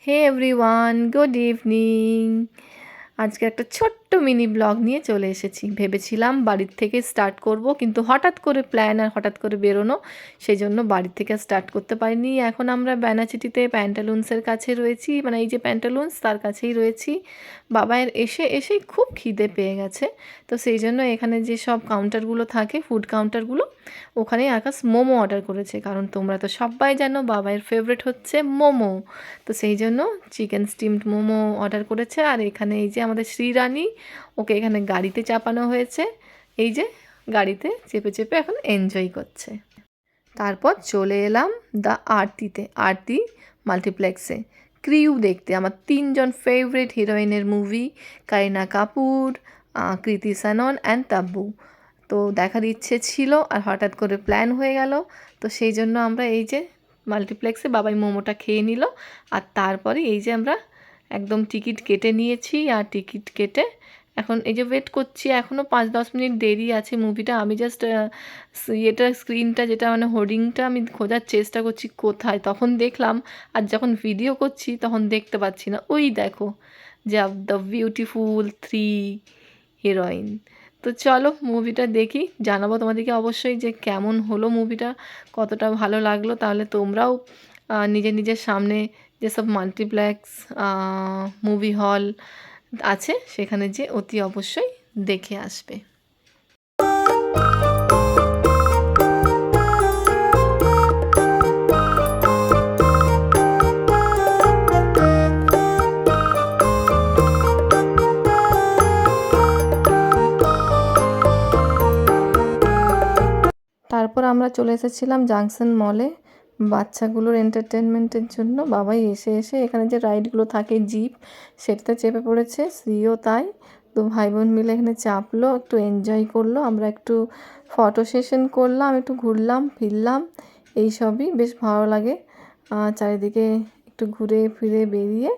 হে everyone, good evening. আজকে একটা ছোট্ট মিনি ব্লগ নিয়ে চলে এসেছি। ভেবেছিলাম বাড়ির থেকে স্টার্ট করব, কিন্তু হঠাৎ করে প্ল্যান আর হঠাৎ করে বেরোনো, সেই জন্য বাড়ির থেকে স্টার্ট করতে পারিনি। এখন আমরা ব্যানাচিটিতে প্যান্টালুন্সের কাছে রয়েছি, মানে এই যে প্যান্টালুন্স তার কাছেই রয়েছি। বাবায়ের এসেই খুব খিদে পেয়ে গেছে, তো সেই জন্য এখানে যে সব কাউন্টারগুলো থাকে, ফুড কাউন্টারগুলো, ওখানে আকাশ মোমো অর্ডার করেছে। কারণ তোমরা তো সবাই জানো বাবাইয়ের ফেভারিট হচ্ছে মোমো, তো সেই জন্য চিকেন স্টিমড মোমো অর্ডার করেছে। আর এখানে এই যে আমাদের শ্রীরানী, ওকে এখানে গাড়িতে চাপানো হয়েছে, এই যে গাড়িতে চেপে চেপে এখন এনজয় করছে। তারপর চলে এলাম দ্য আরতি মাল্টিপ্লেক্সে ক্রিউ দেখতে। আমার 3জন ফেভারিট হিরোইনের মুভি, কারিনা কাপুর, কৃতি সানন অ্যান্ড তাব্বু। তো দেখার ইচ্ছে ছিল আর হঠাৎ করে প্ল্যান হয়ে গেল, তো সেই জন্য আমরা এই যে মাল্টিপ্লেক্সে বাবাই মোমোটা খেয়ে নিল। আর তারপরে এই যে আমরা একদম টিকিট কেটে নিয়েছি, আর টিকিট কেটে এখন এই যে ওয়েট করছি। এখনও 5-10 মিনিট দেরি আছে মুভিটা। আমি জাস্ট স্ক্রিনটা যেটা মানে হোর্ডিংটা আমি খোঁজার চেষ্টা করছি কোথায়, তখন দেখলাম। আর যখন ভিডিও করছি তখন দেখতে পাচ্ছি না। ওই দেখো, যে দ্য বিউটিফুল 3 হিরোইন। তো চলো মুভিটা দেখি, জানাবো তোমাদেরকে অবশ্যই যে কেমন হলো মুভিটা, কতটা ভালো লাগলো। তাহলে তোমরাও নিজের সামনে যেসব মাল্টিপ্লেক্স মুভি হল আছে সেখানে যে অতি অবশ্যই দেখে আসবে। তারপর আমরা চলে এসেছিলাম জাংশন মলে বাচ্চাগুলোর এন্টারটেনমেন্টের জন্য। বাবাই এসে এখানে যে রাইডগুলো থাকে জিপ, সেটাতে চেপে পড়েছে, শ্রীও তাই। তো ভাই বোন মিলে এখানে চাপলো, একটু এনজয় করলো। আমরা একটু ফটো সেশন করলাম, একটু ঘুরলাম ফিরলাম, এই সবই বেশ ভালো লাগে। চারিদিকে একটু ঘুরে ফিরে বেরিয়ে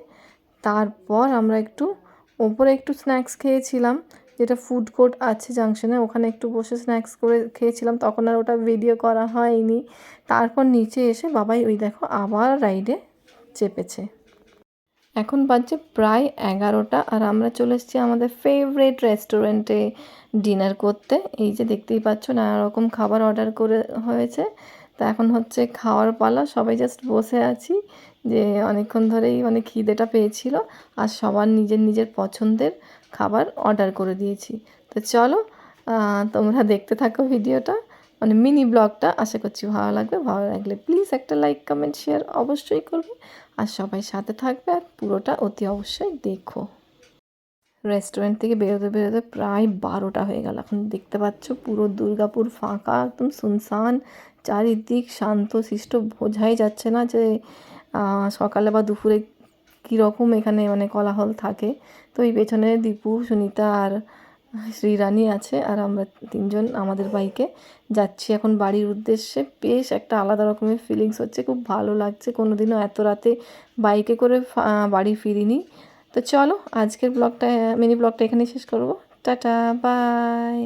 তারপর আমরা একটু ওপরে একটু স্ন্যাক্স খেয়েছিলাম, যেটা ফুড কোর্ট আছে জাংশনে, ওখানে একটু বসে স্ন্যাক্স করে খেয়েছিলাম। তখন আর ওটা ভিডিও করা হয়নি। তারপর নিচে এসে বাবাই ওই দেখো আবার রাইডে চেপেছে। এখন বাজছে প্রায় 11টা, আর আমরা চলে এসেছি আমাদের ফেভারিট রেস্টুরেন্টে ডিনার করতে। এই যে দেখতেই পাচ্ছ নানা রকম খাবার অর্ডার করে হয়েছে। তা এখন হচ্ছে খাওয়ার পালা, সবাই জাস্ট বসে আছি, যে অনেকক্ষণ ধরেই মানে খিদেটা পেয়েছিল, আর সবার নিজের পছন্দের খাবার অর্ডার করে দিয়েছি। তো চলো তোমরা দেখতে থাকো ভিডিওটা, মানে মিনি ব্লগটা। আশা করছি ভালো লাগবে। ভালো লাগলে প্লিজ একটা লাইক কমেন্ট শেয়ার অবশ্যই করবে, আর সবাই সাথে থাকবে, আর পুরোটা অতি অবশ্যই দেখো। রেস্টুরেন্ট থেকে বেরোতে প্রায় 12টা হয়ে গেল। এখন দেখতে পাচ্ছ পুরো দুর্গাপুর ফাঁকা, একদম শুনশান, চারিদিক শান্ত শিষ্ট, বোঝাই যাচ্ছে না যে সকালে বা দুপুরে কীরকম এখানে মানে কোলাহল থাকে। তো এই পেছনে দীপু, সুনিতা আর শ্রীরানী আছে, আর আমরা 3জন আমাদের বাইকে যাচ্ছি এখন বাড়ির উদ্দেশ্যে। বেশ একটা আলাদা রকমের ফিলিংস হচ্ছে, খুব ভালো লাগছে। কোনোদিনও এত রাতে বাইকে করে বাড়ি ফিরিনি। তো চলো আজকের ব্লগটা, মিনি ব্লগটা এখানেই শেষ করব। Tata, by.